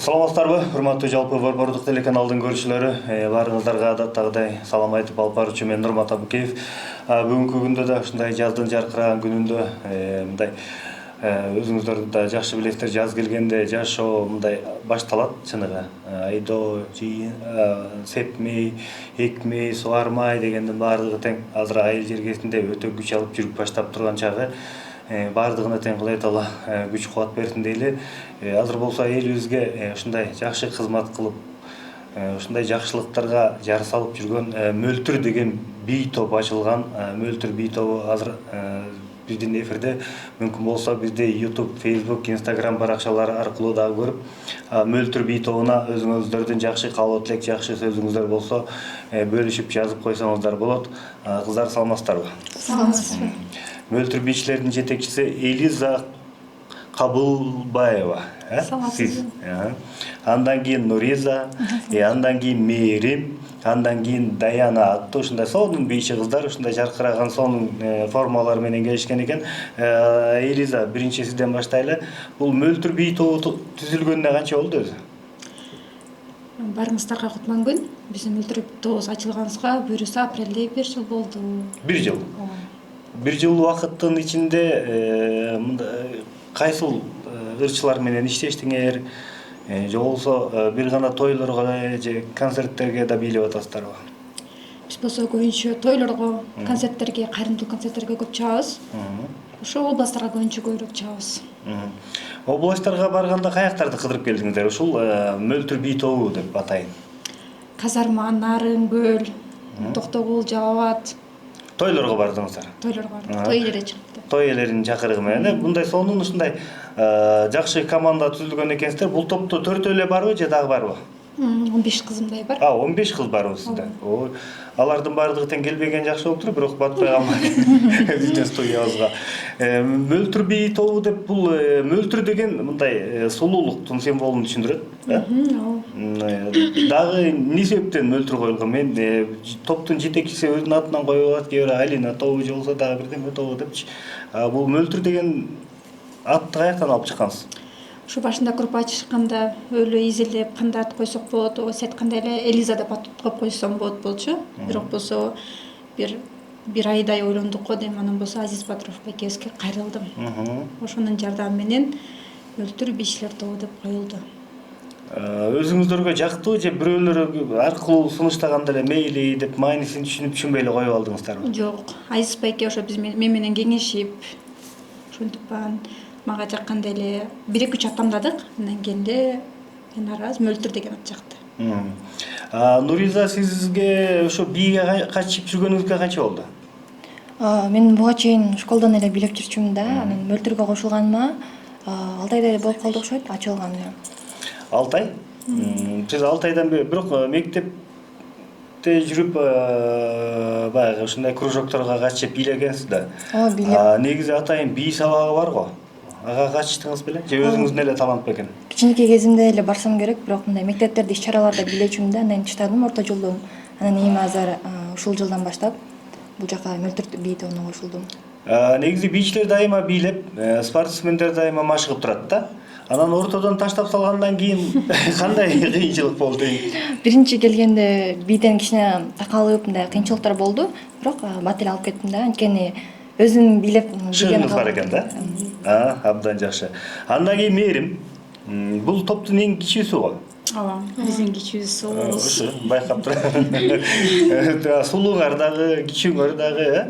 Саламатсыздарбы, урматтуу жалпы борбордук телеканалдын көрүүчүлөрү, баарыңыздарга адаттагыдай салам айтып алып баруучу мен Нурмат Абыкеев. Бүгүнкү күндө да ушундай жаздын жаркыраган күнүндө мындай өзүңүздөр да жакшы билесиздер, жаз келгенде жашоо мындай башталат чыныгы. Айдоо, сепмей, экмей, сугармай дегендин баардыгы тең азыр айыл жергесинде өтө күч алып жүрүп баштап турган чагы. Бардығына тең кылайт ала күч кубат берсин дейли. Азыр болсо элибизге ушундай жакшы кызмат кылып, ушундай жакшылыктарга жар салып жүргөн Мөлтүр деген бий топ ачылган. Мөлтүр бий тобу азыр биздин эфирде, мүмкүн болсо бизди YouTube, Facebook, Instagram баракчалары аркылуу дагы көрүп, Мөлтүр бий тобуна өзүңүздөрдүн жакшы каалоо тилек, жакшы сөзүңүздөр болсо бөлүшүп жазып койсоңуздар болот. Кыздар, саламатсыздарбы? Саламатсызбы. Мөлтүр бийчилердин жетекчиси Элиза Кабылбаева. Сиз. Андан кийин Нуриза, андан кийин Мээрим, андан кийин Даяна аттуу ушундай сонун бийчи кыздар, ушундай жаркыраган сонун формалар менен келишкен экен. Элиза, биринчи сизден баштайлы. Бул Мөлтүр бий тобу түзүлгөнүнө канча болду өзү? Барыңыздарга кутман күн. Биздин Мөлтүр тобубуз ачылганыбызга буюрса апрелде 1 жыл болду. 1 жыл. 1 жыл убакыттын ичинде кайсыл ырчылар менен иштештиңер, же болбосо бир гана тойлорго же концерттерге да бийлеп атасыздарбы? Биз болсо көбүнчө тойлорго, концерттерге, кайрымдуулук концерттерге көп чыгабыз. Ошо областтарга көбүнчө көбүрөөк чыгабыз. Областтарга барганда каяктарды кыдырып келдиңиздер? Ушул Мөлтүр бий тобу деп атайын. Казарма, Нарын, Көл, Токтогул, Жалал Абад. Тойлорго бардыңыздар? Тойлорго бардык. Той элере чыкты. Той элеринин чакырыгы менен. Мындай сонун ушундай жакшы команда түзүлгөн экенсиздер. Бул топто төртөө эле барбы же дагы барбы? 15 кызымдай бар. 15 кыз барбы сизде? Алардын баардыгы тең келбеген жакшы болуптур, бирок батпай калмады биздин студиябызга. Мөлтүр бий тобу деп бул мөлтүр деген мындай сулуулуктун символун түшүндүрөт, Дагы эмне себептен мөлтүр коюлган? Мен топтун жетекчиси өзүнүн атынан коюп атат, кээ бирөө Алина тобу же болсо дагы бирдеме тобу депчи. Бул мөлтүр деген атты каяктан алып чыккансыз? Ушу башында группа ачышканда өлө изилдеп кандай ат койсок болот, сиз айткандай эле Элиза деп ат коюп койсом болот болчу. Бирок болсо бир айдай ойлондук го дейм, анан болсо Азиз Батыров байкебизге кайрылдым. Ошонун жардамы менен Мөлтүр бийчилер тобу деп коюлду. Өзүңүздөргө жактуу же бирөөлөр аркылуу сунуштаганда эле мейли деп маанисин түшүнбөй эле коюп алдыңыздарбы? Жок, Азиз байке ошо биз мен менен кеңешип, ошентип мага жаккандай эле 1-2 ат тандадык. Андан кийин эле мен арабыз Мөлтүр деген ат жакты. Нуриза, сизге ошо бийге катышып жүргөнүңүзгө канча болду? Мен буга чейин школдон эле бийлеп жүрчүмүн да, анан Мөлтүргө кошулганыма 6 айдай болуп калды окшойт, ачылганы. 6 ай? Сиз 6 айдан бери бирок мектепте жүрүп баягы ушундай кружокторго катышып бийлегенсиз да. Бийлеп. Негизи атайын бий сабагы бар го. Ага катыштыңыз беле? Же өзүңүздүн эле талант бекен? Кичинекей кезимде эле барсам керек, бирок мындай мектептерде иш-чараларда бийлечүмүн да, анан таштадым орто жолдон. Анан эми азыр ушул жылдан баштап бул жака Мөлтүр бий тобуна кошулдум. Негизи бийчилер дайыма бийлеп, спортсмендер дайыма машыгып турат да. Анан ортодон таштап салгандан кийин кандай кыйынчылык болду? Биринчи келгенде бийден кичине такалып, мындай кыйынчылыктар болду, бирок бат эле алып кеттим да, анткени өзүм бийлеп шыгыңыз бар экен да. Абдан жакшы. Андан кийин Мээрим. Бул топтун эң кичүүсү го. Ооба, биздин кичүүсү. Ошо байкап турам. Сулууңар дагы, кичүүңөр дагы.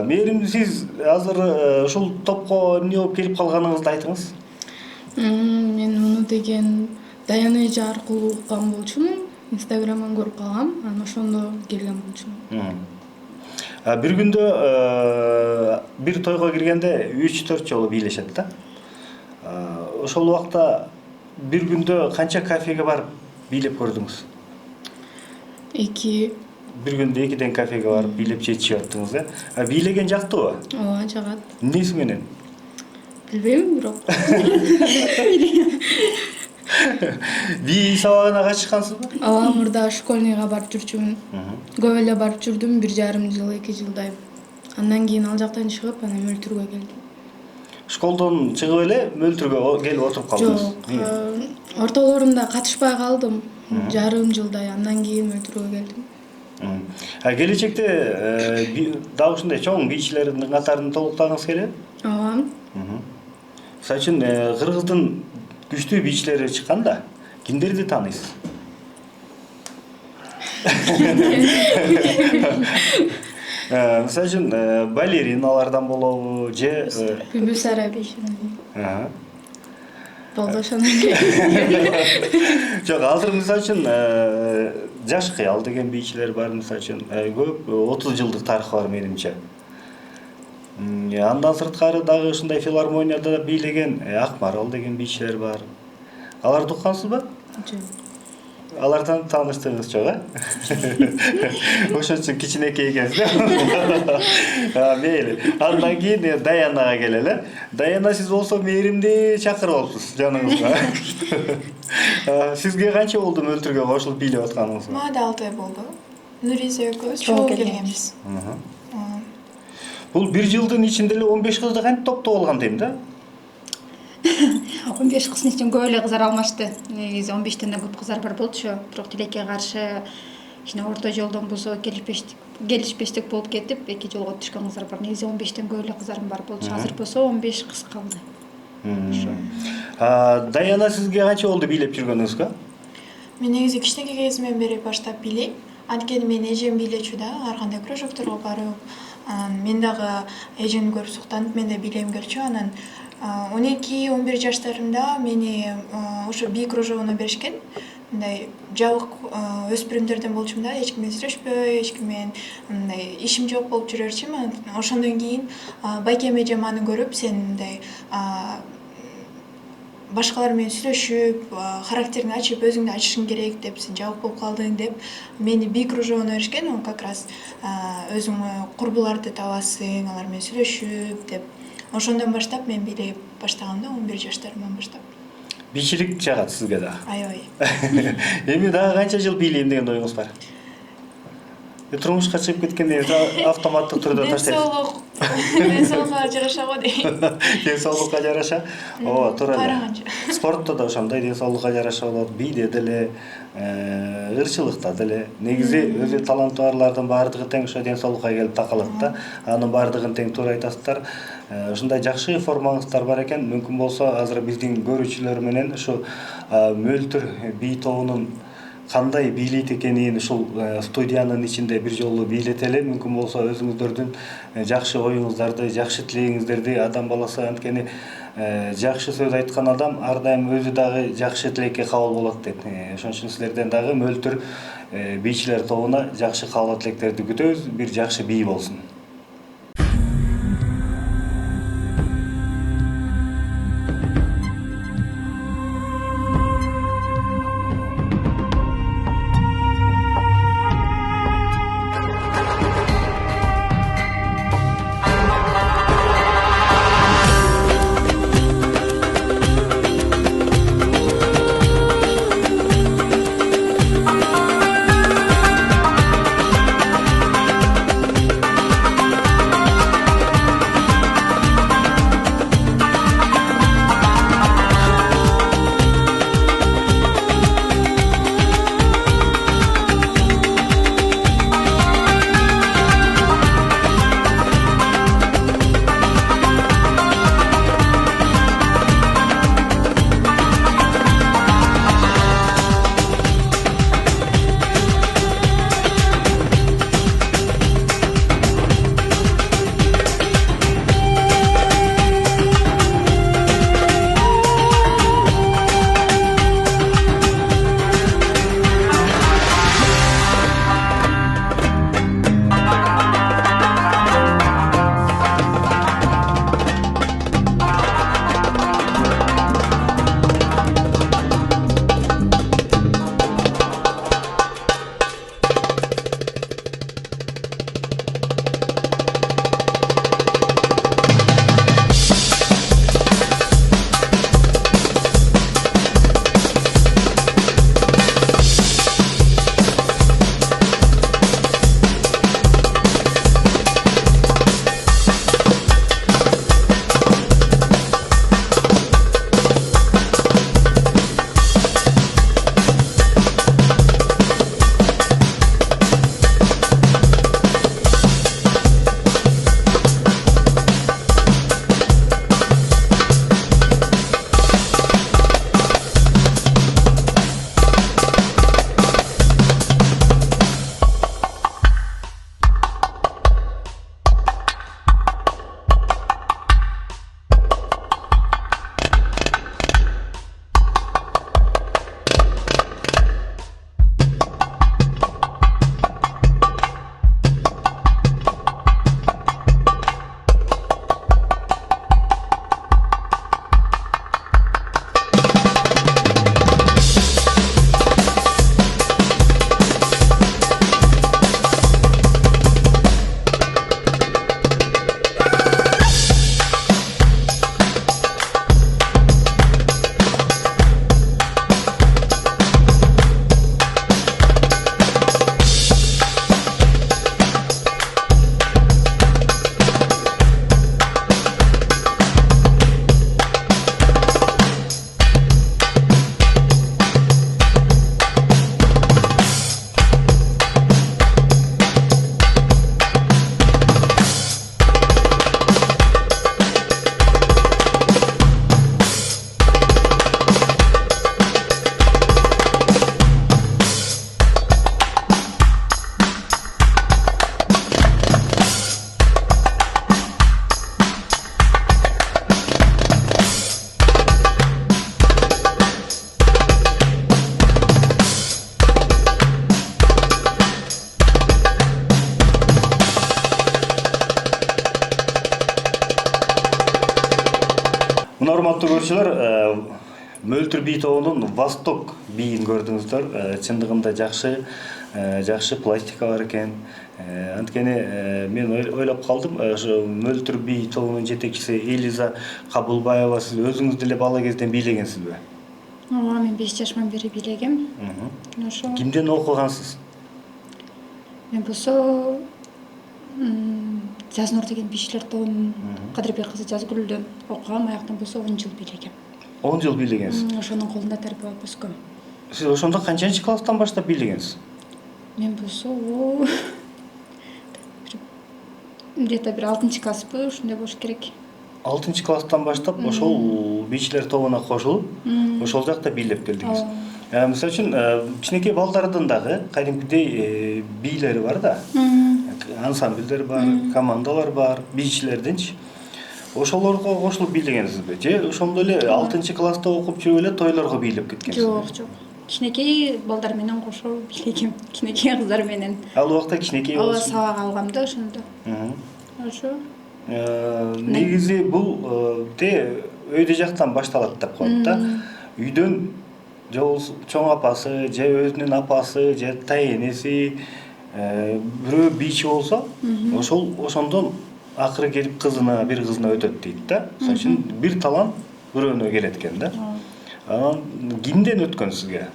Мээрим, сиз азыр ушул топко эмне болуп келип калганыңызды айтыңыз. Мен муну деген Даяна эже аркылуу уккан болчумун. Инстаграмдан көрүп калгам, анан ошондо келген болчумун. Бир күндө бир тойго киргенде 3-4 жолу бийлешет да. Ошол убакта бир күндө канча кафеге барып бийлеп көрдүңүз? 2. Бир күндө 2ден кафеге барып бийлеп жетишип аттыңыз, бийлеген жактыбы? Ооба, жагат. Эмнеси менен? Билбейм, бирок. Бий сабагына катышкансызбы? Ооба, мурда школьныйга барып жүрчүмүн. Көп эле барып жүрдүм, 1,5 жыл, 2 жылдай. Андан кийин ал жактан чыгып, анан Мөлтүргө келдим. Школдон чыгып эле Мөлтүргө келип отуруп калдыңыз? Жок, Ортолорунда катышпай калдым. Жарым жылдай, андан кийин өлтүрүүгө келдим. Келечекте дагы ушундай чоң бийчилердин катарын толуктагыңыз келеби? Ооба. Мисалы үчүн кыргыздын күчтүү бийчилери чыккан да, кимдерди тааныйсыз? Мисалы үчүн балериналардан болобу же Күбүсара болду ошондой. жок, азыр мисалы үчүн Жаш кыял деген бийчилер бар, мисалы үчүн көп 30 жылдык тарыхы бар менимче. Андан сырткары дагы ушундай филармонияда бийлеген Акмарал деген бийчилер бар. Аларды уккансызбы? Жок. Алардан тааныштыгыңыз жок, Ошон үчүн кичинекей экенсиз. Мейли. Андан кийин Даянага келели. Даяна, сиз болсо мээримди чакырып алыпсыз жаныңызга. Сизге канча болду мөлтүргө кошулуп бийлеп атканыңызга? Мага да 6 ай болду. Нуриза экөөбүз чогуу келгенбиз. Бул 1 жылдын ичинде эле 15 кызды кантип топтоп алган дейм да? 15 кыздын ичинен көп эле кыздар алмашты. Негизи 15тен да көп кыздар бар болчу. Бирок тилекке каршы кичине орто жолдон бузуп келишпештик болуп кетип, эки жолго түшкөн кыздар бар. Негизи 15тен көп эле кыздарым бар болчу. Азыр болсо 15 кыз калды. Даяна, сизге канча болду бийлеп жүргөнүңүзгө? Мен негизи кичинекей кезимден бери баштап бийлейм. Анткени мен эжем бийлечү да, ар кандай кружокторго барып, мен дагы эжемди көрүп суктанып, мен да бийлегим келчү. Анан 12-11 жаштарымда мени ошо би кружогуна беришкен. Мындай жабык өспүрүмдөрдөн болчумун да, эч ким менен сүйлөшпөй, эч ким менен мындай ишим жок болуп жүрөрчүмүн. Ошондон кийин байкем эжем аны көрүп, сен мындай башкалар менен сүйлөшүп, характериңди ачып, өзүңдү ачышың керек деп, сен жабык болуп калдың деп, мени би кружогуна беришкен. Ол как раз өзүң курбуларды табасың, алар менен сүйлөшүп деп. Ошондон баштап мен бийлеп баштагам да, 11 жаштарымдан баштап. Бийчилик жагат сизге да. Аябай. Эми дагы канча жыл бийлейм деген оюңуз бар? Турмушка чыгып кеткенде автоматтык түрдө таштайсыз. Ден соолукка жараша го дейм. Ден соолукка жараша. Ооба, туура эле. Караганча. Спортто да ошондой ден соолукка жараша болот, бийде деле, ырчылыкта деле. Негизи өзү таланты барлардын баардыгы тең ошо ден соолукка келип такалат да. Анын баардыгын тең туура айтасыздар. Ушундай жакшы формаңыздар бар экен. Мүмкүн болсо азыр биздин көрүүчүлөр менен ушу мөлтүр бий тобунун кандай бийлейт экенин ушул студиянын ичинде бир жолу бийлетели. Мүмкүн болсо өзүңүздөрдүн жакшы оюңуздарды, жакшы тилегиңиздерди, адам баласы анткени жакшы сөз айткан адам ар дайым өзү дагы жакшы тилекке кабыл болот дейт. Ошон үчүн силерден дагы мөлтүр бийчилер тобуна жакшы каалоо тилектерди күтөбүз. Бир жакшы бий болсун. урматтуу көрүүчүлөр, Мөлтүр би тобунун Восток бийин көрдүңүздөр. Чындыгында жакшы пластика бар экен. Анткени мен ойлоп калдым, ошо Мөлтүр би тобунун жетекчиси Элиза Кабылбаева, сиз өзүңүз деле бала кезден бийлегенсизби? Ооба, мен 5 жашыман бери бийлегем. Ошо Кимден окугансыз? мен болсо Жазнур деген бийчилер тобунун Кадырбек кызы Жазгүлдөн окугам, аяктан болсо 10 жыл бийлегем. 10 жыл бийлегенсиз. Ошонун колунда тарбия алып өскөм. Сиз ошондо канчанчы класстан баштап бийлегенсиз? Мен болсо где-то бир 6-класспы, ушундай болуш керек. 6-класстан баштап ошол бийчилер тобуна кошулуп, ошол жакта бийлеп келдиңиз. Мисалы үчүн, кичинекей балдардын дагы кадимкидей бийлери бар да. Ансамбльдер бар, командалар бар, бийчилердинчи. Ошолорго кошулуп бийлегенсизби? Же ошондо эле 6-класста окуп жүрүп эле тойлорго бийлеп кеткенсизби? Жок. Кичинекей балдар менен кошо бийлегем. Кичинекей кыздар менен. Ал убакта кичинекей Ооба, болчу. сабак алгам да ошондо. Ошо. Негизи бул өйдө жактан башталат деп коет да. Үйдөн же чоң апасы, же өзүнүн апасы, же тайенеси бирөө бийчи болсо, ошондон акыры келип бир кызына өтөт дейт да. Ошон үчүн бир талант бирөөнө келет экен да. Анан кимден өткөн сизге?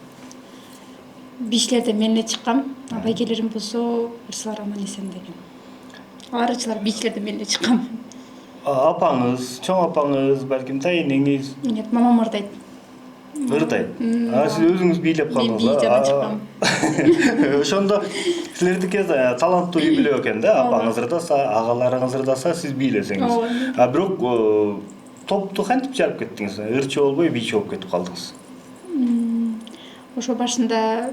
Бийчилерден мен эле чыккам. Байкелерим болсо Ырсылар Аман-эсен деген. Алар ырчылар бийчилерден мен эле чыккам. Апаңыз, чоң апаңыз, балким тайенеңиз Нет, мамам ырдайт. ырдайт. Сиз өзүңүз бийлеп Мен калдыңыз. бийжана чыккам. Ошондо силердики таланттуу үй бүлө экен да. Апаңыз ырдаса, агаларыңыз ырдаса, сиз бийлесеңиз. Бирок топту кантип жарып кеттиңиз? Ырчы болбой, бийчи болуп кетип калдыңыз. Ошо башында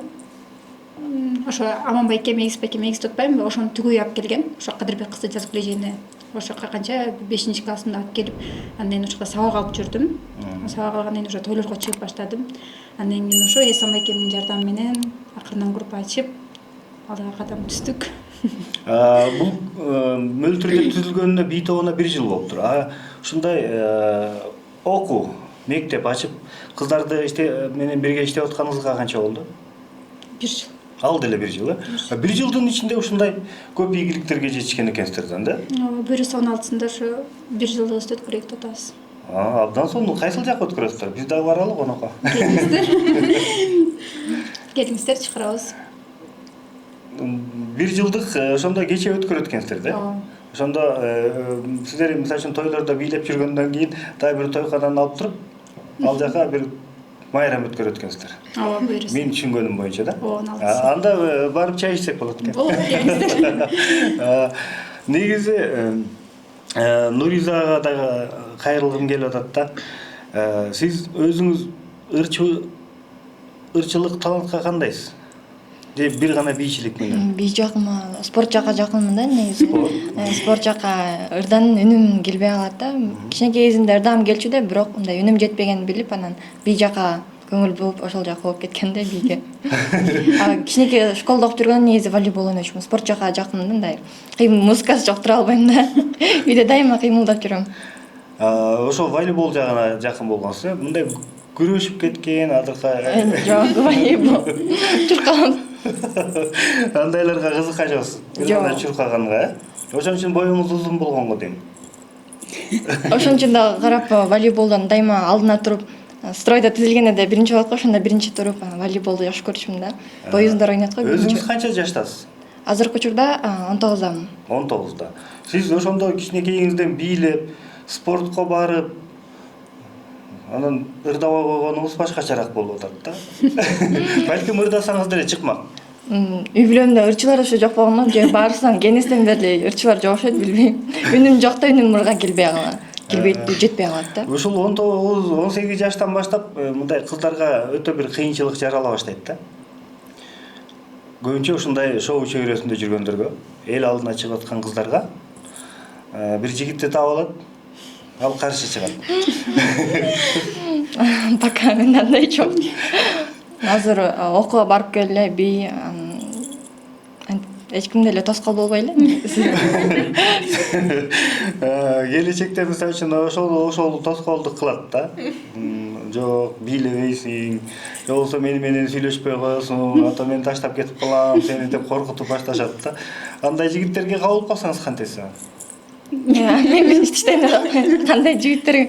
ошо Аман байке, Мегиз байке, Мегиз тутпаймынбы? Ошону түгөй алып келген. Ошо Кадырбек кызы Жазгүл эжени ошо канча 5-классымда алып келип, андан кийин ошо сабак алып жүрдүм. Сабак алгандан кийин ошо тойлорго чыгып баштадым. Андан кийин ошо Эсан байкемдин жардамы менен акырынан группа ачып, алдыга кадам түздүк. Бул Мөлтүрдүн түзүлгөнүнө би тобуна 1 жыл болуптур. Ушундай окуу, мектеп ачып, кыздарды менен бирге иштеп атканыңызга канча болду? 1 жыл. Ал деле 1 жыл. 1 жылдын ичинде ушундай көп ийгиликтерге жетишкен экенсиздер да? Буюрса 16-сында ошо 1 жылыбызды өткөрөйт деп атабыз. Абдан сонун. Кайсыл жакка өткөрөсүздөр? Биз дагы баралы конокко. Келиңиздер, чакырабыз. 1 жылдык ошондо кече өткөрөт экенсиздер да? Ошондо сиздер мисалы үчүн тойлордо бийлеп жүргөндөн кийин дагы бир тойкадан алып туруп, ал жака бир майрам өткөрөт экенсиздер. Ооба, буюрса. Мен түшүнгөнүм боюнча да. Анда барып чай ичсек болот экен. болот, келиңиздер. Негизи Нуризага дагы кайрылгым келип атат да. Сиз өзүңүз ырчылык талантка кандайсыз? Же бир гана бийчилик менен? Би жакмы, спорт жакка жакынмын да негизи. Спорт жакка ырданын үнүм келбей калат да. Кичинекей кезимде ырдагым келчү да, бирок мындай үнүм жетпегенин билип, анан би жакка көңүл буруп, ошол жакка болуп кеткен да биге. Кичинекей школдо окуп жүргөндө негизи волейбол ойночумун. Спорт жакка жакынмын да, мындай. Музыкасы жок тура албайм да. Үйдө дайыма кыймылдап жүрөм. Ошо волейбол жагына жакын болгонсуз, мындай күрөшүп кеткен, азыркы Жок, волейбол. Чуркалам. Андайларга кызыккан жоксуз. Жок. Чуркаганга, ошон үчүн боюңуз узун болгонго дейм. Ошон үчүн да карап волейболдон дайыма алдына туруп, стройдо тизилгенде биринчи болот го, ошондо биринчи туруп волейболду жакшы көрчүмүн да. Боюзундар ойнойт го. Өзүңүз канча жаштасыз? Азыркы учурда 19дамын. 19да. Сиз ошондо кичинекейиңизден бийлеп, спортко барып, анан ырдабай койгонуңуз башкачараак болуп атат да. Балким ырдасаңыз деле чыкмак. Үй бүлөмдө ырчылар ошо жок болгонго, же баарысынан генистен бери ырчылар жок окшойт, билбейм. Үнүм жок да, үнүм мурга келбей калат. Келбейт, жетпей калат да. Ушул 19-18 жаштан баштап мындай кыздарга өтө бир кыйынчылык жарала баштайт да. Көбүнчө ушундай шоу чөйрөсүндө жүргөндөргө, эл алдына чыгып аткан кыздарга бир жигитти таап алат, ал каршы чыгат. Пока мен андай жок. Азыр окууга барып келе би эч ким деле тоскоол болбой эле. Келечекте мисалы үчүн ошол тоскоолдук кылат да. Жок, бийлебейсиң, же болбосо менен сүйлөшпөй коесуң, ата мен таштап кетип калам сени деп коркутуп башташат да. Андай жигиттерге кабылып калсаңыз кантесиз? Мен иштейм эле. Кандай жигиттер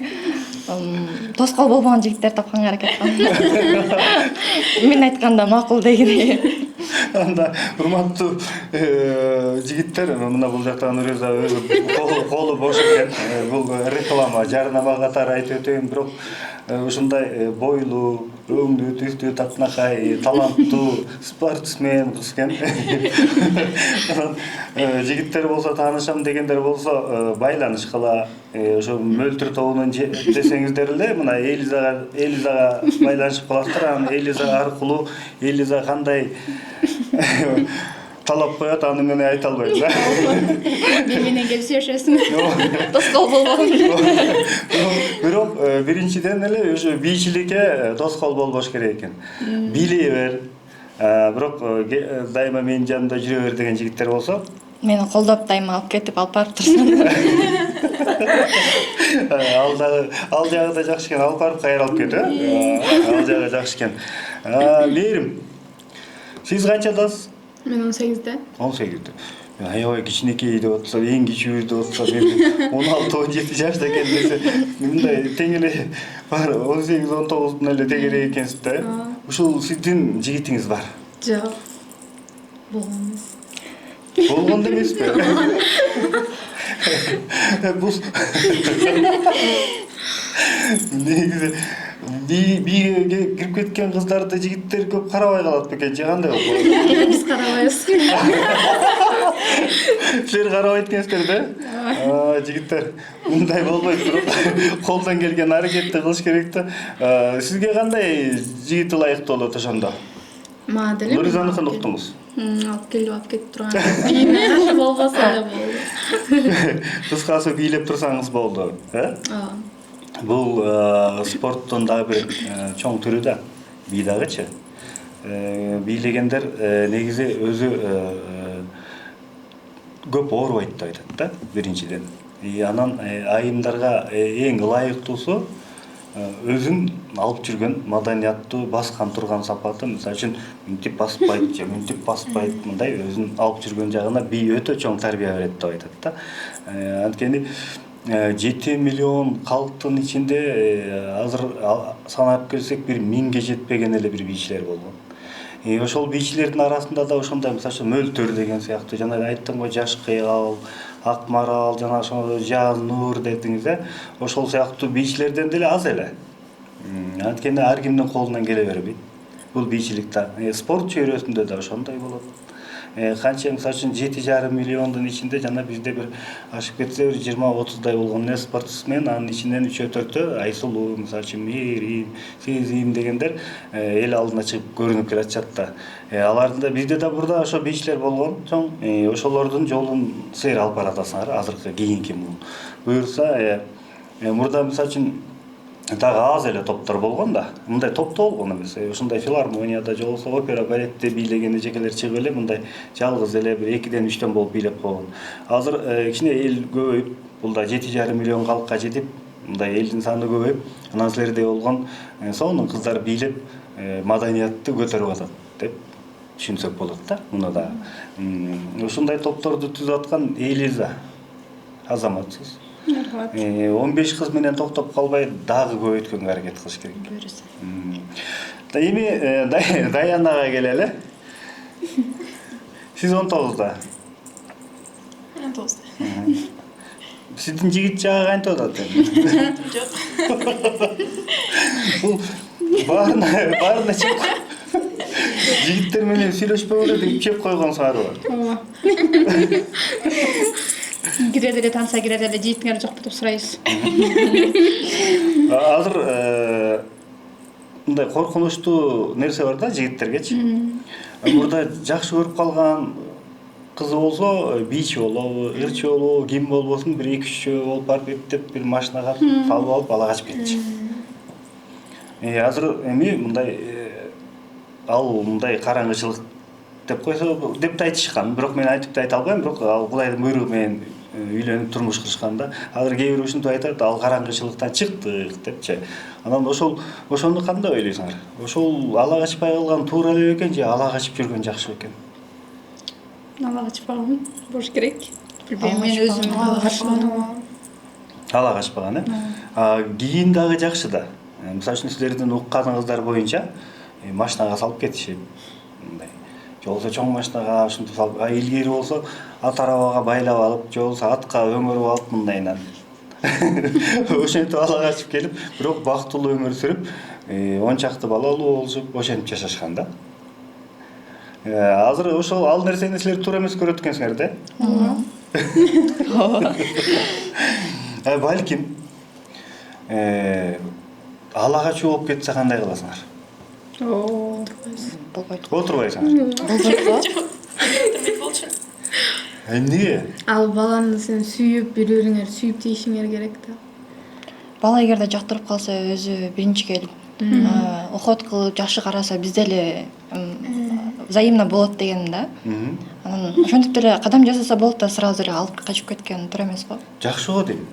тоскоол болбогон жигиттер тапканга аракет кылам. Мен айтканда макул дегендей. Анда урматтуу жигиттер, мына бул жакта Нуриза өзү колу бош экен. Бул реклама, жарнама катары айтып өтөйүн, бирок ушундай бойлуу, өңдүү, түздүү, татынакай, таланттуу спортсмен кыз экен. Жигиттер болсо таанышам дегендер болсо байланышкыла, ошо мөлтүр тобунун десеңиздер эле, мына Элизага байланышып каласыздар, анан Элиза аркылуу Элиза кандай талап коет, аны мен айта албайм да. Мен менен келип сүйлөшөсүң. Тоскоол болбогон. Бирок биринчиден эле ошо бийчиликке тоскоол болбош керек экен. Бийлей бер. Бирок дайыма менин жанымда жүрө бер деген жигиттер болсо, Мени колдоп дайыма алып кетип алып барып турсун. ал жагы да жакшы экен, алып барып кайра алып кет, ал жагы жакшы экен. Мээрим, сиз канчадасыз? Мен 18-де. 18-де. Аябай кичинекей деп атса, эң кичүүбүз деп атса, мен 16-17 жашта экен десе, мындай тең эле бар 18-19 эле тең эле экенсиз да. Ушул сиздин жигитиңиз бар. Жок. Болгон эмес. Болгон эмеспи? Бул негизи бийге кирип кеткен кыздарды жигиттер көп карабай калат бекен, же кандай болот? Биз карабайбыз. Силер карабайт экенсиздер да? Жигиттер мындай болбойт, бирок колдон келген аракетти кылыш керек да. Сизге кандай жигит ылайыктуу болот ошондо? Мага деле. Нуризаныкын уктуңуз. Алып кетип турган. Бийиме каршы болбосо да болду. Кыскасы бийлеп турсаңыз болду, Бул спорттун дагы бир чоң түрү да, бий дагычы. Бийлегендер негизи өзү көп оорубайт деп айтат да, биринчиден. Анан айымдарга эң ылайыктуусу өзүн алып жүргөн маданияттуу баскан турган сапаты, мисалы үчүн мынтип баспайт же мынтип баспайт, мындай өзүн алып жүргөн жагына бий өтө чоң тарбия берет деп айтат да. Анткени 7 миллион калктын ичинде азыр санап келсек бир 1000ге жетпеген эле бир бийчилер болгон. Ошол бийчилердин арасында да ошондой мисалы мөлтөр деген сыяктуу, жана айттым го, Жаш Кыял, Акмарал, жана ошо Жаз Нур дедиңиз, ошол сыяктуу бийчилерден деле аз эле. Анткени ар кимдин колунан келе бербейт. Бул бийчилик да. Спорт чөйрөсүндө да ошондой болот. Канча мисалы үчүн 7,5 миллиондун ичинде жана бизде бир ашып кетсе 20-30дай болгон спортсмен, анын ичинен 3-4 Айсулуу, мисалы үчүн Мээрим, Сезим дегендер эл алдына чыгып көрүнүп келатышат да. Алардын да бизде да бурда ошо бийчилер болгон чоң, ошолордун жолун сыйыр алып баратасыңар азыркы кийинки буюрса. Мурда мисалы үчүн дагы аз эле топтор болгон да. Мындай топтоо болгон эмес. Ушундай филармонияда же болбосо опера балетте бийлеген эжекелер чыгып эле мындай жалгыз эле бир 2-ден 3төн болуп бийлеп койгон. Азыр кичине эл көбөйүп, бул да 7,5 миллион калкка жетип, мындай элдин саны көбөйүп, анан силердей болгон сонун кыздар бийлеп маданиятты көтөрүп атат деп түшүнсөк болот да. Муну да ушундай топторду түзүп аткан Элиза азаматсыз. 15 кыз менен токтоп калбай дагы көбөйткөнгө аракет кылыш керек. Эми Даянага келели. Сиз 19да. 19да. Сиздин жигит жагы кантип атат эми? Жок. Бул баарына чек. Жигиттер менен сүйлөшпөй эле деп чек койгонсуңарбы? Ооба. Кире деле таанса кире деле жигитиңер жокпу деп сурайбыз. Азыр мындай коркунучтуу нерсе бар да жигиттергечи. Мурда жакшы көрүп калган кызы болсо, бийчи болобу, ырчы болобу, ким болбосун, бир 2-3 болуп барып эптеп бир машинага салып алып ала качып кетчү. Азыр эми мындай ал мындай караңгычылык деп койсо деп да айтышкан. Бирок мен айтып да айта албайм, бирок ал Кудайдын буйругу менен үйлөнүп турмуш кылышкан да. Азыр кээ бир ушинтип айтат, ал караңгычылыктан чыктык депчи. Анан ошону кандай ойлойсуңар? Ошол ала качпай калган туура эле бекен же ала качып жүргөн жакшы бекен? Ала качпаган болуш керек. Билбейм, Ала мен качпаган. өзүм Ала качпаган. Ала качпаган, кийин дагы жакшы да. Мисалы үчүн силердин укканыңыздар боюнча машинага салып кетишип, мындай. Же болбосо чоң машинага ушинтип салып, илгери болсо ат арабага байлап алып, же болбосо атка өңөрүп алып мындайынан. Ошентип ала качып келип, бирок бактылуу өмүр сүрүп, 10 чакты балалуу болушуп, ошентип жашашкан да. Азыр ошол ал нерсени силер туура эмес көрөт экенсиңер да? Балким ала качуу болуп кетсе кандай кыласыңар? Болбойт. Отурбайсыңар? Болбойт го. Эмнеге? Ал баланы сен сүйүп, бири-бириңер сүйүп тийишиңер керек да. Бала эгерде жактырып калса өзү биринчи келип охот кылып жакшы караса биз деле взаимно болот деген да. Анан ошентип деле кадам жасаса болот да, сразу эле алып качып кеткен туура эмес го. Жакшы го дейм.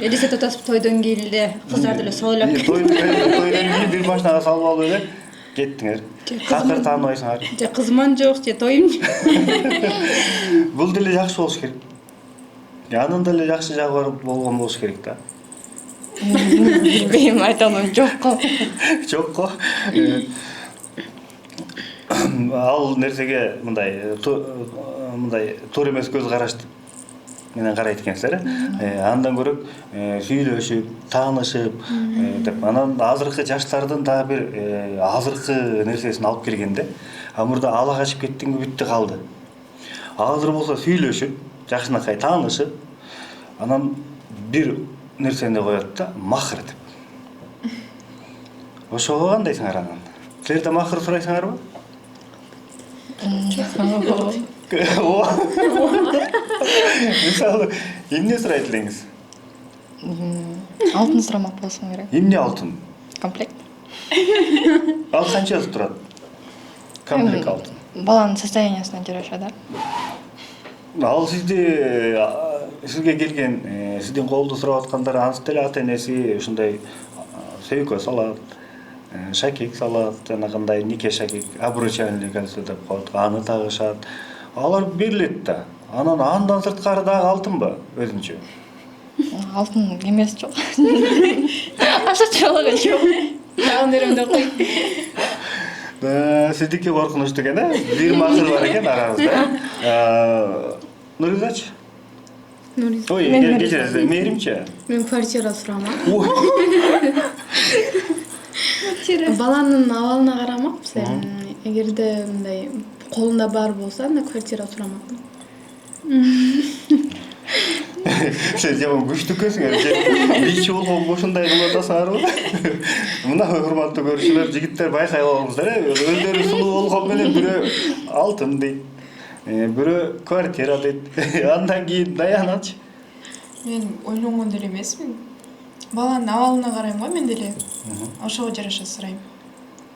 Элестетип атасыз, тойдон кийин эле кыздар деле сойлоп. Тойдон кийин бир машинага салып алып эле кеттиңер. Такыр тааныбайсыңар. Же кызман жок, же тоюм жок. Бул деле жакшы болуш керек. Анын деле жакшы жагы болгон болуш керек да. Билбейм, айта алмайм, жок го. Жок го. Ал нерсеге мындай туура эмес көз караш менен карайт экенсиздер. Андан көрөк сүйлөшүп, таанышып деп. Анан азыркы жаштардын дагы бир азыркы нерсесин алып келгенде, мурда ала качып кеттиңби бүттү калды. Азыр болсо сүйлөшүп, жакшынакай таанышып, анан бир нерсени коет да, махыр деп. Ошого кандайсыңар анан? Силер да махыр сурайсыңарбы? Мисалы, эмне сурайт элеңиз? Алтын сурамак болсоң керек. Эмне алтын? Комплект. Ал канчасы турат? Комплект алтын. Баланын состояниясына жараша да. Ал сизге келген, сиздин колду сурап аткандар анысы деле ата энеси ушундай сөйкө салат, шакек салат, жанагындай нике шакек, обручальный кольцо деп коет, аны тагышат. Алар берилет да. Андан сырткары дагы алтынбы өзүнчө? Алтын эмес жок. Ашачалыгы жок. Дагы неремде кой. Сиздики коркунучтуу экен, бир махыр бар экен арабызда. Нуризач? Нуриза. Ой, кечиресиз, мээримчи. Мен квартира сурамак. Баланын абалына карамак сен. Эгерде мындай колунда бар болсо, анда квартира сурамак. Сен жаман күчтүү экенсиңер. Бийчи болгон ошондой кылып атасыңарбы? Мына урматтуу көрүүчүлөр, жигиттер байкай алыңыздар, өздөрү сулуу болгон менен бирөө алтын дейт, бирөө квартира дейт. Андан кийин даянатчы. Мен ойлонгон деле эмесмин. Баланын абалына карайм го мен деле. Ошого жараша сурайм.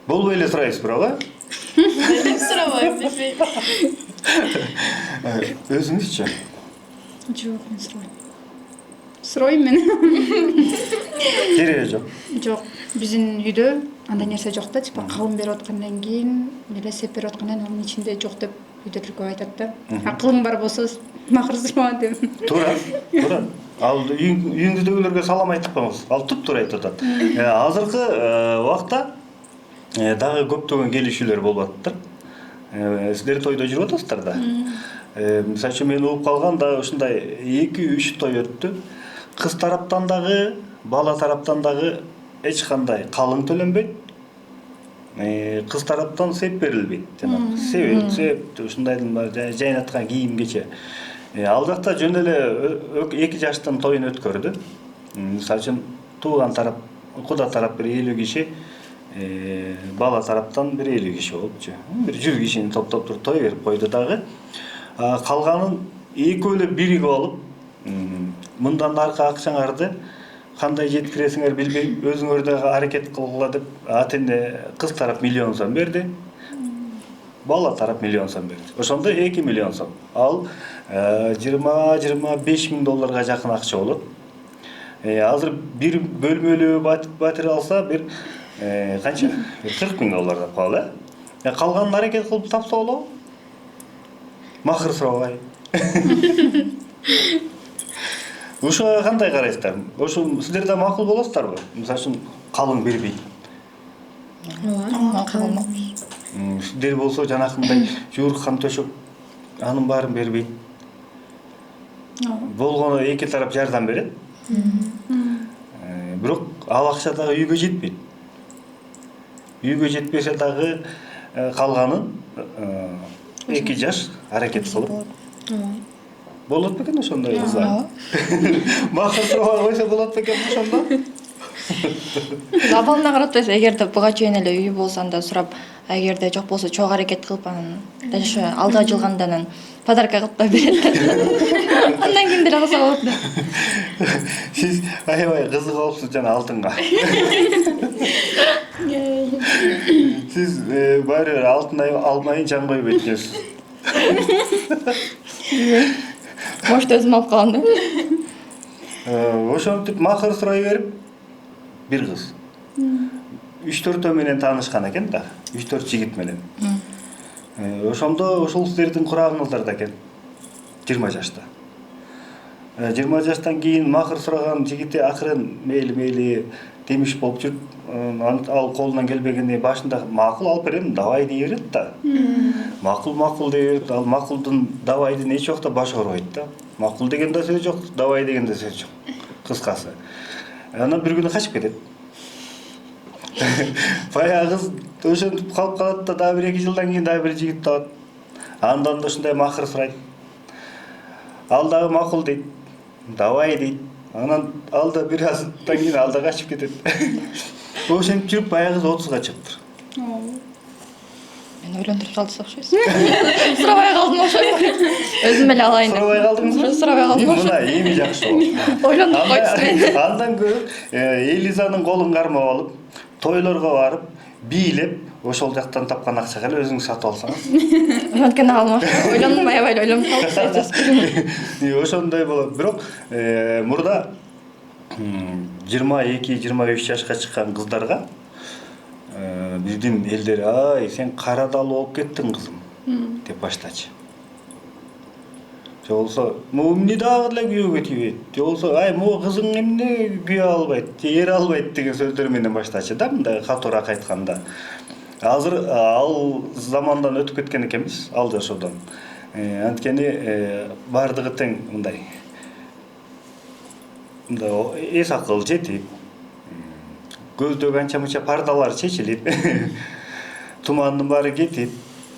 Болбой эле сурайсыз бирок, Мен сурабайм, билбейм. Өзүңүзчү? Жок, мен сурайм. Сурайм мен. Кереги жок. Жок, биздин үйдө андай нерсе жок да, типа калым берип аткандан кийин, эле сеп берип аткандан анын ичинде жок деп үйдө көп айтат да. Акылың бар болсо махыр сурма деп. Туура. Ал үйүңүздөгүлөргө салам айтып коюңуз. Ал туп-туура айтып атат. Азыркы убакта дагы көптөгөн келишүүлөр болуп атыптыр. Сиздер тойдо жүрүп атасыздар да. Мисалы үчүн мен угуп калган да ушундай 2-3 той өттү. Кыз тараптан дагы, бала тараптан дагы эч кандай калың төлөнбөйт. Кыз тараптан сеп берилбейт. Жанагы сеп ушундайдын жайнаткан кийим-кече. Ал жакта жөн эле 2 жаштын тоюн өткөрдү. Мисалы үчүн тууган тарап, куда тарап бир 50 киши, бала тараптан бир 50 киши болупчу. Бир 100 кишини топтоп туруп той берип койду дагы. Калганын экөө эле биригип алып, мындан аркы акчаңарды кандай жеткиресиңер билбейм, өзүңөр дагы аракет кылгыла деп, атене кыз тарап 1 000 000 сом берди. бала тарап миллион сом берет. Ошондо 2 миллион сом. Ал 20-25 миң долларга жакын акча болот. Азыр бир бөлмөлүү батир алса бир канча? 40 миң доллар деп калалы. Калганын аракет кылып тапса болобу? Махыр сурабай. Ушуга кандай карайсыздар? Ошо силер да макул болосуздарбы? Мисалы үчүн калың бербей. Макул болмокпуз. Сиздер болсо жанакындай жууркан төшөк анын баарын бербейт. Болгону эки тарап жардам берет. Бирок ал акча дагы үйгө жетпейт. Үйгө жетпесе дагы калганын 2 жаш аракет кылып. Болот бекен ошондой кыздар. Макул сурабай койсо болот бекен ошондо? Абалына каратпайсыз, эгерде буга чейин эле үй болсо анда сурап, эгерде жок болсо чогуу аракет кылып анан даже алдыга жылганда анан подарка кылып да берет. Андан кийин деле кылса болот да. Сиз аябай кызык болупсуз жана алтынга. Сиз баары бир алтын алмайын жан коюп өткөнсүз. Может өзүм алып калам да. Ошентип махыр сурай берип бир кыз. 3-4 менен таанышкан экен да. 3-4 жигит менен. Ошондо ошол силердин курагыңыздарда экен. 20 жашта. 20 жаштан кийин махыр сураган жигити акырын мейли демиш болуп жүрүп, ал колунан келбегенде башында макул алып берем, давай дей берет да. Макул дей берет, ал макулдун давайдын эч жокта башы оорубайт да. Макул деген да сөз жок, давай деген да сөз жок. Кыскасы. Анан бир күнү качып кетет. Баягы кыз ошентип калып калат да, дагы 1-2 жылдан кийин дагы бир жигит табат. Андан да ушундай махыр сурайт. Ал дагы макул дейт. Давай дейт. Анан ал да бир аздан кийин ал да качып кетет. Ошентип жүрүп баягы 30га чыктыр. Мен ойлондуруп калдым окшойсуз. Сурабай калдым окшойт. Өзүм эле алайын деп. Сурабай калдыңызбы? Сурабай калдым. Мына эми жакшы болуп. Ойлондуп койчусуз. Андан көрүп Элизанын колун кармап алып, тойлорго барып, бийлеп, ошол жактан тапкан акчага эле өзүңүз сатып алсаңыз. Ошонткени алмак. Ойлондум, аябай ойлонуп калдым. Ошондой болот. Бирок мурда 22-23 жашка чыккан кыздарга биздин элдер ай сен карадал болуп кеттиң кызым деп баштачы. Же болсо могу эмне дагы эле күйөөгө тийбейт. Же болсо ай могу кызың эмне күйө албайт, эре албайт деген сөздөр менен баштачы да, мындай катуураак айтканда. Азыр ал замандан өтүп кеткен экенбиз, ал жашоодон. Анткени бардыгы тең мындай эс акыл жетип, көздөгү анча мынча пардалар чечилип, тумандын баары кетип,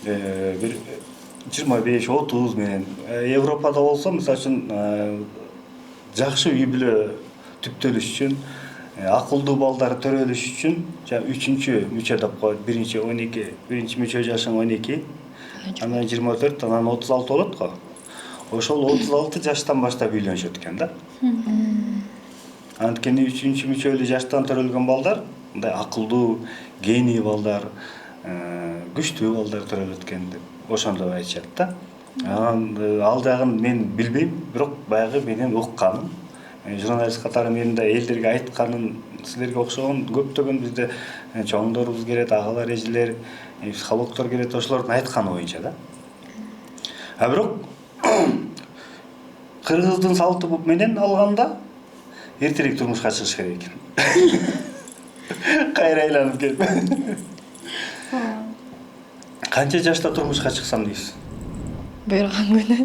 бир 25-30 менен Европада болсо, мисалы үчүн жакшы үй бүлө түптөлүш үчүн, акылдуу балдар төрөлүш үчүн, жана 3-мүчө деп коет, биринчи 12, биринчи мүчө жашың 12, анан 24, анан 36 болот го. Ошол 36 жаштан баштап үйлөнүшөт экен да. Анткени 3-мүчөлүү жаштан төрөлгөн балдар мындай акылдуу, гений балдар, күчтүү балдар төрөлөт экен деп ошондой айтышат да. Ал жагын мен билбейм, бирок баягы менин укканым, журналист катары менин да элдерге айтканын силерге окшогон көптөгөн бизде чоңдорубуз келет, агалар, эжелер, психологдор келет, ошолордун айтканы боюнча да. Бирок кыргыздын салты менен алганда эртерээк турмушка чыгыш керек экен. Кайра айланып келип. Канча жашта турмушка чыксам дейсиз? Буйрган күнү.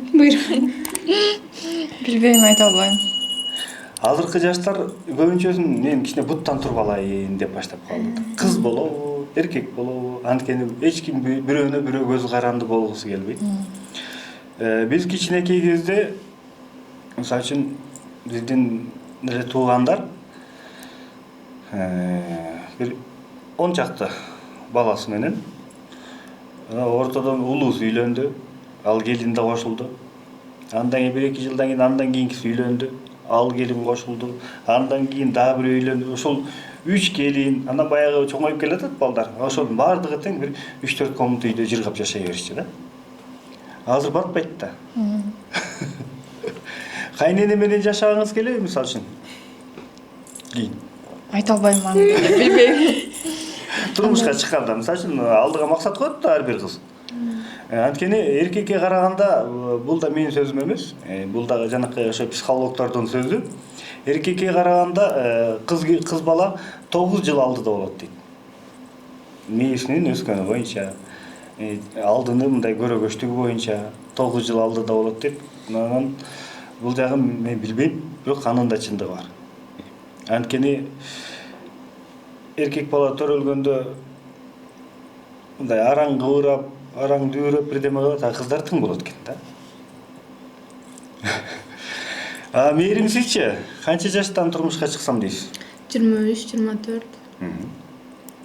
Билбейм, айта албайм. Азыркы жаштар көбүнчөсүн мен кичине буттан туруп алайын деп баштап калды. Кыз болобу, эркек болобу, анткени эч ким бирөөнө бирөө көзү каранды болгусу келбейт. Биз кичинекей кезде, мисалы үчүн биздин туугандар бир 10 чакты баласы менен ортодон улуусу үйлөндү, ал келин да кошулду. Андан кийин 1-2 жылдан кийин андан кийинкиси үйлөндү, ал келин кошулду. Андан кийин дагы бирөө үйлөндү. Ошол 3 келин, анан баягы чоңоюп келатат балдар. Ошонун баардыгы тең бир 3-4 комнат үйдө жыргап жашай беришти да. Азыр батпайт да. Кайнене менен жашагыңыз келеби, мисалы үчүн? Кийин. Айта албайм аны. Билбейм. Турмушка чыкканда, мисалы үчүн алдыга максат коет да ар бир кыз. Анткени эркекке караганда бул да менин сөзүм эмес. Бул дагы жанакы ошо психологдордун сөзү. Эркекке караганда кыз бала 9 жыл алдыда болот дейт. Мээсинин өскөнү боюнча, алдыны мындай көрөгөчтүгү боюнча 9 жыл алдыда болот деп. Анан бул жагын мен билбейм, бирок анын да чындыгы бар. Анткени эркек бала төрөлгөндө мындай араң кыбырап, араң дүүрөп бирдеме кылат, а кыздар тың болот экен да. Мээрим сизчи канча жаштан турмушка чыксам дейсиз? 23-24.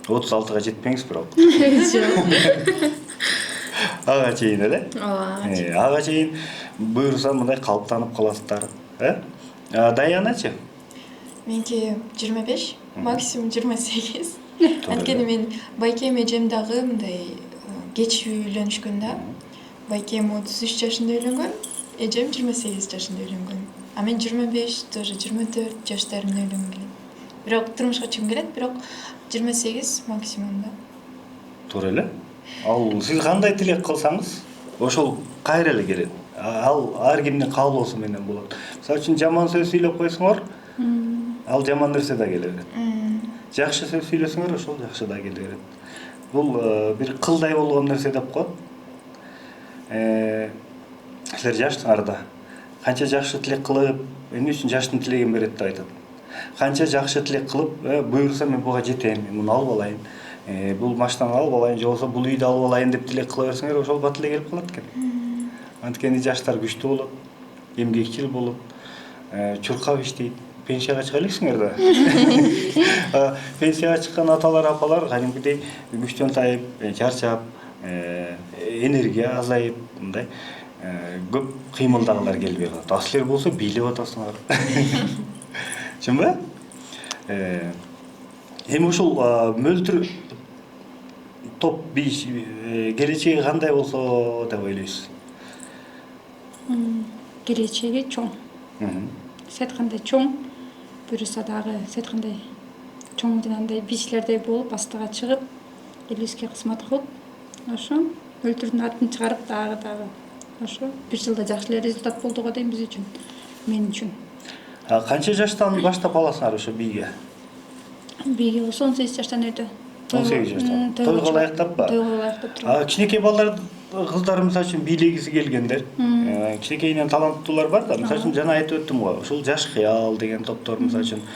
36-га жетпеңиз бирок. Жок. Ага чейин эле? Ооба. Ага чейин буюрса мындай калыптанып каласыздар. Даяначы? Меники 25, максимум 28. Анткени мен байкем эжем дагы мындай кеч үйлөнүшкөн да. Байкем 33 жашында үйлөнгөн, эжем 28 жашында үйлөнгөн. А мен 25, тоже 24 жаштарымда үйлөнгөн келет. Бирок турмушка чыгым келет, бирок 28 максимум да. Туура эле. Ал сиз кандай тилек кылсаңыз, ошол кайра эле келет. Ал ар кимдин каалоосу менен болот. Мисалы үчүн жаман сөз сүйлөп койсоңор, ал жаман нерсе да келе берет. Жакшы сөз сүйлөсөңөр, ошол жакшы да келе берет. Бул бир кылдай болгон нерсе деп коет. Силер жаштыңар да. Канча жакшы тилек кылып, эмне үчүн жаштын тилегин берет деп айтат. Канча жакшы тилек кылып, буюрса мен буга жетем, мен муну алып алайын. Бул машинаны алып алайын, же болбосо бул үйдү алып алайын деп тилек кыла берсеңер, ошол бат эле келип калат экен. Анткени жаштар күчтүү болот, эмгекчил болот, чуркап иштейт. Пенсияга чыга элексиңер да. Пенсияга чыккан аталар, апалар кадимкидей күчтөн тайып, чарчап, энергия азайып, мындай көп кыймылдагылар келбей калат. А силер болсо бийлеп атасыңар. Чынбы? Эми ушул мөлтүр топ бийиш келечеги кандай болсо деп ойлойсуз? Келечеги чоң. Сиз айткандай чоң, буюрса дагы сиз айткандай чоң жанагындай бийчилердей болуп, астыга чыгып, элибизге кызмат кылып, ошо мөлтүрдүн атын чыгарып дагы ошо бир жылда жакшы эле результат болду го дейм биз үчүн, мен үчүн. Канча жаштан баштап аласыңар ошо бийге? Бийге 18 жаштан өтө. 18 жаштан. Тойго ылайыктаппы? Тойго ылайыктап турат. Кичинекей балдар, кыздар мисалы үчүн бийлегиси келгендер, кичинекейинен таланттуулар бар да. Мисалы үчүн жана айтып өттүм го, ушул жаш кыял деген топтор мисалы үчүн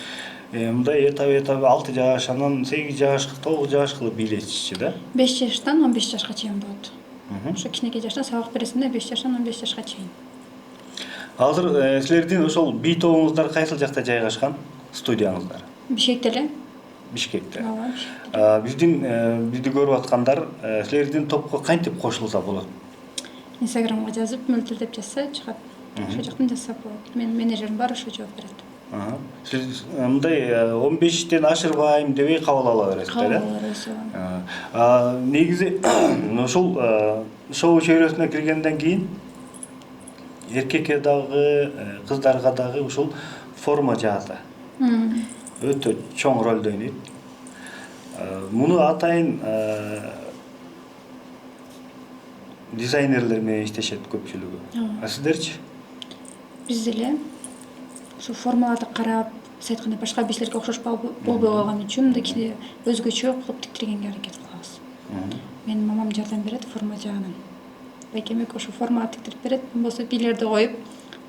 мындай этап 6 жаш, анан 8 жаш, 9 жаш кылып бийлетишчи да. 5 жаштан 15 жашка чейин болот. Ошо кичинекей жаштан сабак бересиң да 5 жаштан 15 жашка чейин. Азыр силердин ошол бий тобуңуздар кайсыл жакта жайгашкан? Студияңыздар? Бишкекте эле. Бишкекте. Ооба. Бизди көрүп аткандар силердин топко кантип кошулса болот? Инстаграмга жазып, мөлтүр деп жазса чыгат. Ошол жактан жазсак болот. Менин менеджерим бар, ошо жооп берет. Сиз мындай 15-тен ашырбайм дебей кабыл ала бересиздер, Кабыл ала бересиз. Негизи ушул шоу чөйрөсүнө киргенден кийин эркекке дагы, кыздарга дагы ушул форма жааты өтө чоң ролду ойнойт. Муну атайын дизайнерлер менен иштешет көпчүлүгү. А сиздерчи? Биз деле ушу формаларды карап, сиз айткандай башка бийчилерге окшош болбой калган үчүн мындай кичине өзгөчө кылып тиктиргенге аракет кылабыз. Менин мамам жардам берет форма жагынан. Байкем ошо форма тиктирип берет, болбосо бийлерди коюп,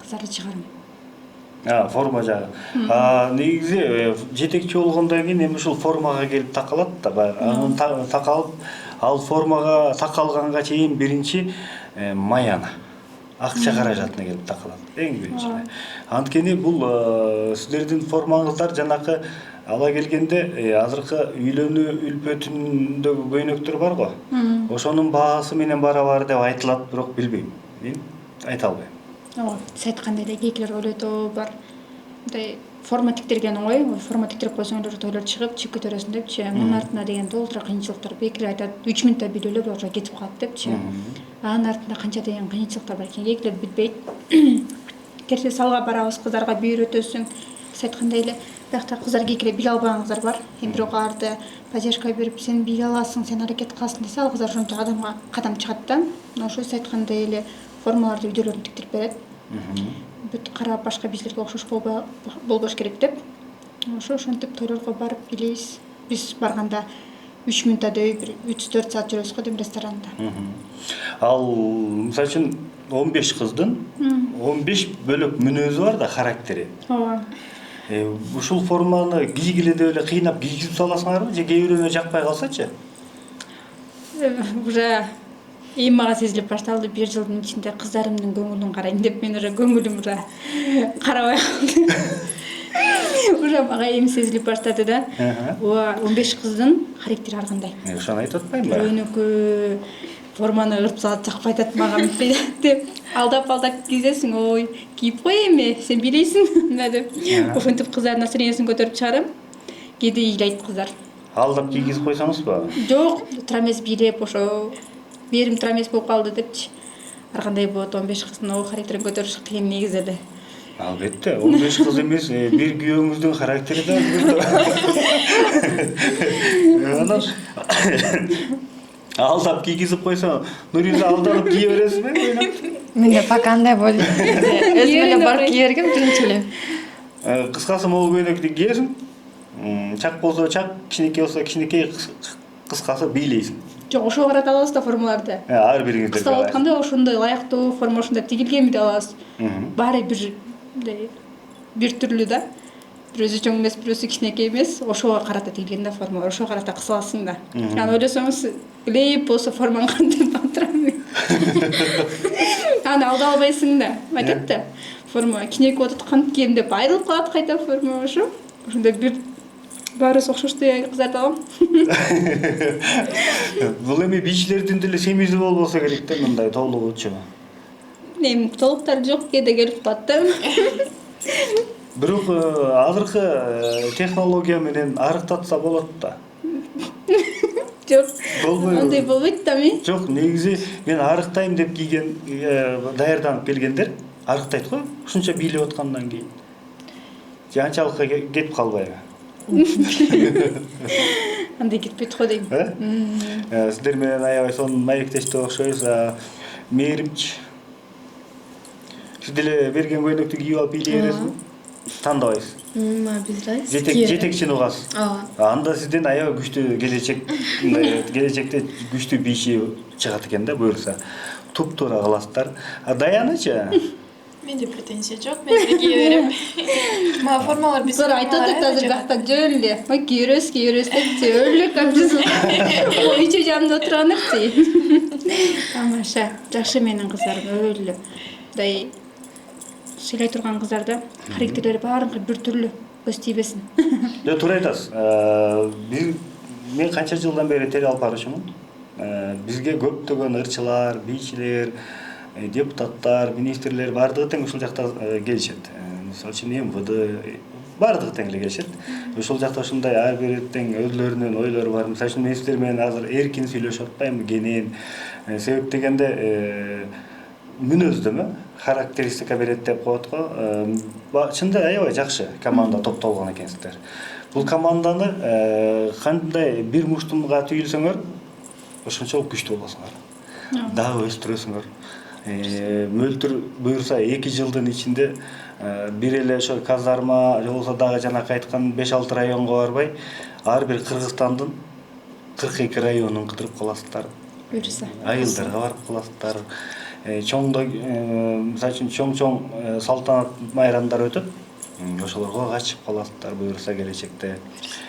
кыздарды чыгарам. Форма жагы. Негизи жетекчи болгондон кийин эми ушул формага келип такалат да, анын такалып, ал формага такалганга чейин биринчи маяна, акча каражатына келип такалат. Эң биринчи. Анткени бул сиздердин формаңыздар жанакы ала келгенде азыркы үйлөнүү үлпөтүндөгү көйнөктөр бар го. Ошонун баасы менен барабар деп айтылат, бирок билбейм. Мен айта албайм. Сиз айткандай эле кейкилер ойлойто бар. Мындай форма тиктирген оңой, форма тиктирип койсоңор тойлор чыгып көтөрөсүн депчи. Мунун артында деген толтура кыйынчылыктар. Бекер айтат 3 мүнөттө билип эле уже кетип калат депчи. Анын артында канча деген кыйынчылыктар бар экен, кээкилеп бүтпөйт. Керсе салга барабыз, кыздарга үйрөтөсүң. Сиз айткандай эле, биякта кыздар кээкилеп биле албаган кыздар бар. Бирок аларды поддержка берип, сен биле аласың, сен аракет кыласың десе, ал кыздар ошончо адамга кадам чыгат да. Ошо сиз айткандай эле формаларды үйдөлөрүн тиктирип берет. Бүт карап башка бийлерге окшош болбош керек деп. Ошентип тойлорго барып билебиз. Биз барганда 3 мүнөттөй бир 3-4 саат жүрөбүз го дейм ресторанда. Ал мисалы үчүн 15 кыздын 15 бөлөк мүнөзү бар да, характери. Ооба. Ушул форманы кийгиле деп эле кыйнап кийгизип саласыңарбы же кээ бирөөнө жакпай калсачы? Уже эми мага сезилип башталды, 1 жылдын ичинде кыздарымдын көңүлүн карайм деп мен уже көңүлүм уже карабай калды. Уже мага эми сезилип баштады да. 15 кыздын характери ар кандай. Ошону айтып атпаймынбы? Бирөөнүкү форманы ырып салат, жакпай атат, мага мынтпей деп алдап кийизесиң, ой, кийип кой эми, сен билейсиң мына деп. Ошентип кыздардын настроениясын көтөрүп чыгарам. Кээде ыйлайт кыздар. Алдап кийгизип койсоңузбу? Жок, тура эмес бийлеп ошо берим тура эмес болуп калды депчи. Ар кандай болот, 15 кыздын характерин көтөрүш кыйын негизи эле. Албетте, 15 кыз эмес, бир күйөөңүздүн характери да өзгөрдү. Алдап кийгизип койсоң, Нуриза алданып кие бересизби? Менде пока андай болду. Өзүм эле барып кие бергем биринчи эле. Кыскасы могу көйнөктү кийесиң. Чак болсо чак, кичинекей болсо кичинекей, кыскасы бийлейсиң. Жок, ошого карата алабыз да формаларды. Ар бириңиздер. Кыска болуп атканда ошондой ылайыктуу форма ошондой тигилгенби деп алабыз. Баары бир түрлүү да. Бирөөсү чоң эмес, бирөөсү кичинекей эмес, ошого карата тигилген да формалар, ошого карата кысасың да. Аны ойлосоңуз, илейип болсо формаң кантип батырам. Аны алда албайсың да. Айтат да, форма кичинекей болуп аткан кийим деп айрылып калат кайта форма ошо. Ошондой бир баарыбыз окшоштой кыздарды алам. Бул эми бийчилердин деле семизи болбосо керек да, мындай толугучу. Эми толуктар жок, кээде келип калат да. Бирок азыркы технология менен арыктатса болот да. Жок. Болбойбу? Андай болбойт да эми. Жок, негизи мен арыктайм деп кийген, даярданып келгендер арыктайт го, ушунча бийлеп аткандан кийин. Же анчалыкка кетип калбайбы? Андай кетпейт го дейм. Сиздер менен аябай сонун маектештеп окшойбуз. Мээримчи. Сиз деле берген көйнөктү кийип алып бийлей бересизби? Тандабайсыз. Обязательно. Жетекчини угасыз. Анда сизден аябай күчтүү келечекте күчтүү бийчи чыгат экен да, буюрса. Туп-туура кыласыздар. Даянычы? Менде претензия жок, мен эле кие берем. Мага формалар биз айтат азыр бакта жөн эле. Ой, кийөрөбүз депчи, өлүк капчыз. Үйчө жанында отураныкчы. Тамаша. Жакшы менин кыздарым өлү. Мындай сүйлөй турган кыздарда характерлери баарыныкы бир түрлүү, көз тийбесин. Жок, туура айтасыз. Мен канча жылдан бери теле алып барышымын. Бизге көптөгөн ырчылар, бийчилер, депутаттар, министрлер бардыгы тең ушул жакта келишет. Мисалы үчүн МВД бардыгы тең эле келишет. Ушул жакта ушундай ар бири тең өзлөрүнүн ойлору бар. Мисалы үчүн мен сиздер менен азыр эркин сүйлөшүп атпаймынбы, кенен. Себеп дегенде мүнөздөмө характеристика берет деп коет го. Чында аябай жакшы команда топтолгон экенсиздер. Бул команданы кандай бир муштумга түйүлсөңөр, ошончолук күчтүү болосуңар. Дагы өстүрөсүңөр. Мөлтүр буюрса 2 жылдын ичинде бир эле ошо казарма же болбосо дагы жанакы айткан 5-6 районго барбай, ар бир Кыргызстандын 42 районун кыдырып каласыздар. Буюрса. Айылдарга барып каласыздар. Мисалы үчүн чоң салтанат майрамдар өтөт. Ошолорго качып каласыздар буюрса келечекте.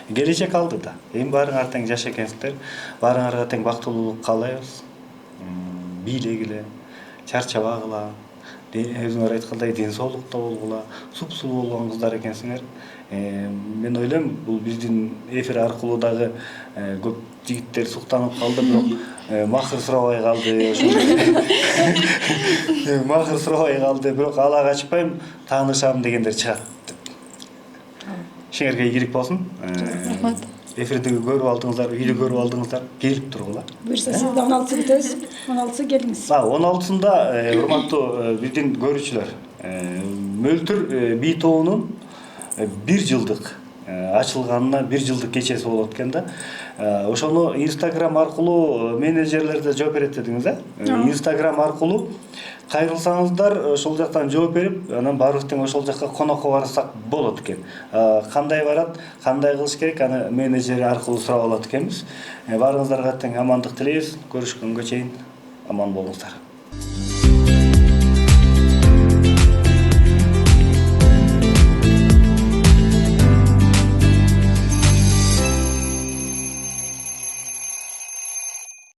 Келечек алды да. Эми баарыңар тең жаш экенсиздер. Баарыңарга тең бактылуулук каалайбыз. Бийлегиле, чарчабагыла, өзүңөр айткандай ден соолукта болгула, суп-сулуу болгон кыздар экенсиңер. Мен ойлойм, бул биздин эфир аркылуу дагы көп жигиттер суктанып калды, бирок махыр сурабай калды. Махыр сурабай калды, бирок ала качпайм, таанышам дегендер чыгат. Ишиңерге ийгилик болсун. Рахмат. Эфирди көрүп алдыңыздар, үйдө көрүп алдыңыздар. Келип тургула. Буюрса сиз да 16 күтөсүз. 16 келиңиз. 16-сында урматтуу биздин көрүүчүлөр, Мөлтүр би тобунун 1 жылдык ачылганына 1 жылдык кечеси болот экен да. Ошону Instagram аркылуу менеджерлер да жооп берет дедиңиз, Instagram аркылуу кайрылсаңыздар ошол жактан жооп берип, анан баарыбыз тең ошол жакка конокко барсак болот экен. Кандай барат, кандай кылыш керек, аны менеджер аркылуу сурап алат экенбиз. Баарыңыздарга тең амандык тилейбиз. Көрүшкөнгө чейин аман болуңуздар.